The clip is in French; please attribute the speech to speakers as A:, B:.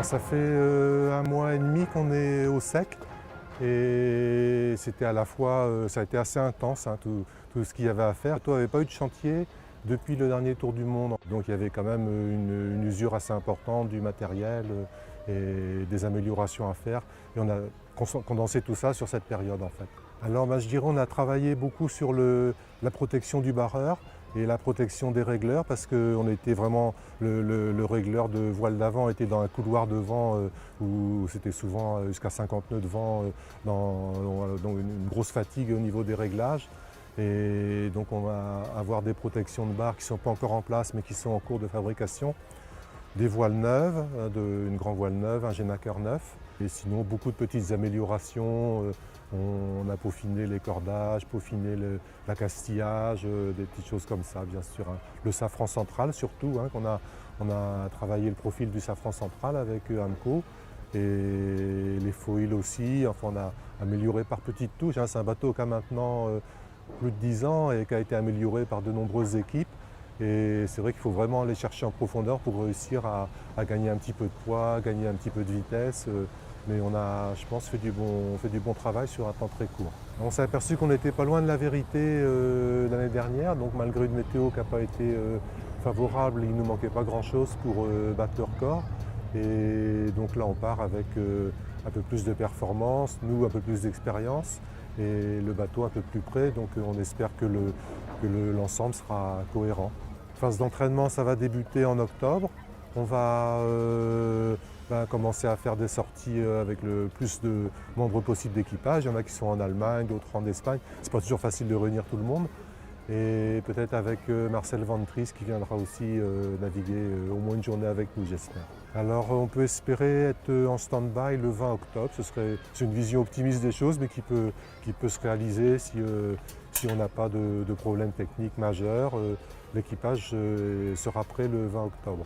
A: Ça fait 1 mois et demi qu'on est au sec et c'était à la fois, ça a été assez intense, hein, tout ce qu'il y avait à faire. Toi, il n'y avait pas eu de chantier depuis le dernier tour du monde, donc il y avait quand même une usure assez importante du matériel et des améliorations à faire. Et on a condensé tout ça sur cette période en fait. Alors je dirais on a travaillé beaucoup sur la protection du barreur et la protection des régleurs parce que le régleur de voile d'avant était dans un couloir de vent où c'était souvent jusqu'à 50 nœuds de vent, donc une grosse fatigue au niveau des réglages. Et donc on va avoir des protections de barre qui ne sont pas encore en place mais qui sont en cours de fabrication. Des voiles neuves, une grande voile neuve, un génaqueur neuf. Et sinon beaucoup de petites améliorations. On a peaufiné les cordages, peaufiné l'accastillage, des petites choses comme ça bien sûr. Hein. Le safran central surtout, hein, on a travaillé le profil du safran central avec Amco. Et les foils aussi, enfin on a amélioré par petites touches. Hein. C'est un bateau qui a maintenant plus de 10 ans et qui a été amélioré par de nombreuses équipes. Et c'est vrai qu'il faut vraiment aller chercher en profondeur pour réussir à gagner un petit peu de poids, gagner un petit peu de vitesse. Mais on a, je pense, fait du bon travail sur un temps très court. On s'est aperçu qu'on n'était pas loin de la vérité l'année dernière, donc malgré une météo qui n'a pas été favorable, il ne nous manquait pas grand-chose pour battre le record. Et donc là, on part avec un peu plus de performance, nous un peu plus d'expérience et le bateau un peu plus près. Donc on espère que l'ensemble sera cohérent. La phase d'entraînement, ça va débuter en octobre. On va commencer à faire des sorties avec le plus de membres possible d'équipage. Il y en a qui sont en Allemagne, d'autres en Espagne. C'est pas toujours facile de réunir tout le monde. Et peut-être avec Marcel Van Tries qui viendra aussi naviguer au moins une journée avec nous, j'espère. Alors on peut espérer être en stand-by le 20 octobre. C'est une vision optimiste des choses, mais qui peut se réaliser si on n'a pas de problème technique majeur. L'équipage sera prêt le 20 octobre.